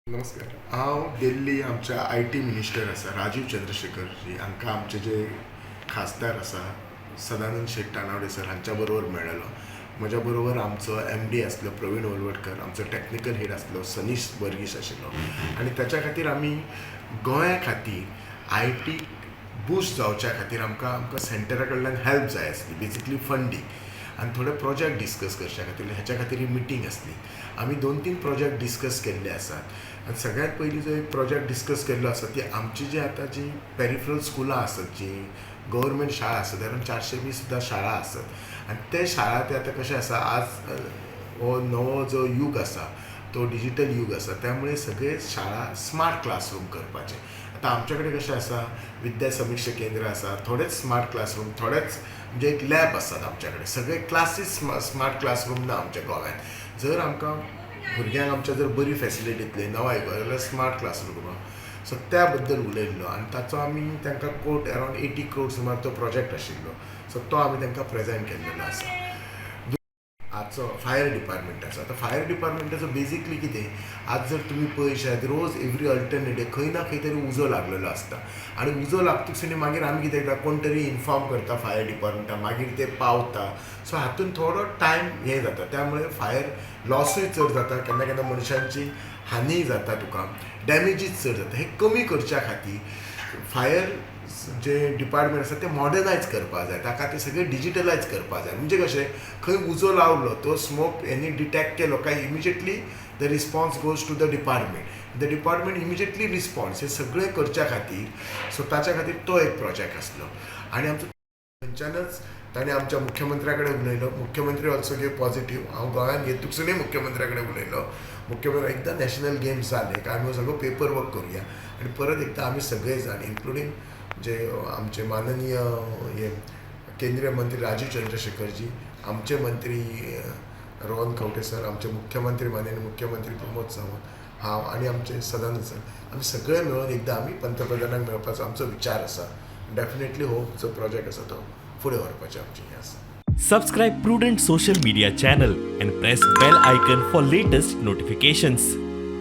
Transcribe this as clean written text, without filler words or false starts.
नमस्कार. हांव दिल्ली आमच्या IT मिनिस्टर आसा राजीव चंद्रशेखर जी हांकां आमचे जे खासदार आसा सदानंद शेट तानावडे सर हांच्या बरोबर मेळ्ळेलो. म्हज्या बरोबर आमचो MD आसलो प्रवीण वलवडकर, आमचो टॅक्निकल हेड आसलो सनीश वर्गीस आशिल्लो आनी त्याच्या खातीर आमी गोंया खातीर IT बूस्ट जावच्या खातीर आमकां सेंटरा कडल्यान हेल्प जाय आसली, बेजिकली फंडींग आनी थोडे प्रोजेक्ट डिस्कस करच्या खातीर ह्याच्या खातीर ही मिटींग आसली. आमी 2-3 प्रोजेक्ट डिस्कस केल्ले आसात आनी सगळ्यात पयलीं जो एक प्रोजेक्ट डिस्कस केल्लो आसा ती आमची जी आतां जी पेरिफरल स्कुलां आसत जी गव्हर्मेंट शाळा आसत अरावंड 420 सुद्दां शाळा आसत आनी ते शाळा ते आतां कशें आसा आज हो नवो जो युग आसा तो डिजिटल युग आसा त्यामुळे सगळे शाळा स्मार्ट क्लासरूम करपाचे. आतां आमचे कडेन कशें आसा विद्या समीक्षा केंद्र आसा, थोडेच स्मार्ट क्लासरूम, थोडेच म्हणजे एक लॅब आसात आमच्या कडेन, सगळे क्लासीस स्मार्ट क्लासरूम ना आमच्या गोव्यात. जर आमकां भुरग्यांक आमच्या जर बरी फॅसिलिटी दितली नवा आयकूंक जाल्यार स्मार्ट क्लासरूम सो त्या बद्दल उलयल्लो आनी ताचो आमी तांकां कोट अरावंड 80 crore सुमार तो प्रोजेक्ट आशिल्लो सो तो आमी तांकां प्रेजेंट केल्लो आसा. आजचो फायर डिपार्टमेंट आसा. आतां फायर डिपार्टमेंटाचो बेजिकली कितें आज जर तुमी पळयशात रोज एवरी अल्टरनेट डे खंय ना खंय तरी उजो लागलेलो आसता आनी उजो लागतकच मागीर आमी कितें करता कोण तरी इन्फॉर्म करता फायर डिपार्टमेंटाक, मागीर ते पावता सो हातून थोडो टायम हे जाता त्यामुळे फायर लॉसूय चड जाता, केन्ना केन्ना मनशांची हानी जाता, तुका डॅमेजीस चड जाता. हे कमी करच्या खातीर फायर जे डिपार्टमेंट आसा ते मॉडर्नायज करपाक जाय, ताका ते सगळे डिजिटलायज करपाक जाय. म्हणजे कशें खंय उजो लावलो तो स्मोक हेणी डिटेक्ट केलो काय immediately the response goes to the department immediately response हे सगळें करच्या खातीर सो ताच्या खातीर तो एक प्रोजेक्ट आसलो. आनी आमचो थंयच्यानच ताणें आमच्या मुख्यमंत्र्या कडेन उलयलो. मुख्यमंत्री ऑल्सो गेव पॉझिटिव्ह. हांव गोंयांत येतकचुनूय मुख्यमंत्र्या कडेन उलयलो. मुख्यमंत्री एकदां नॅशनल गेम्स जाले काय आमी सगळो पेपर वर्क करुया आनी परत एकदां आमी सगळे जाण इन्क्लुडींग जे आमचे माननीय हे केंद्रीय मंत्री राजीव चंद्रशेखरजी, आमचे मंत्री रोहन खंवटे सर, आमचे मुख्यमंत्री माननीय मुख्यमंत्री प्रमोद सावंत, हांव आनी आमचे सदानंद सर, आमी सगळे मेळून एकदां आमी पंतप्रधानाक मेळपाचो आमचो विचार आसा. डेफिनेटली हो जो प्रोजेक्ट आसा तो फुडें व्हरपाचें आमचें हें आसा. Subscribe Prudent social media channel and press bell icon for latest notifications.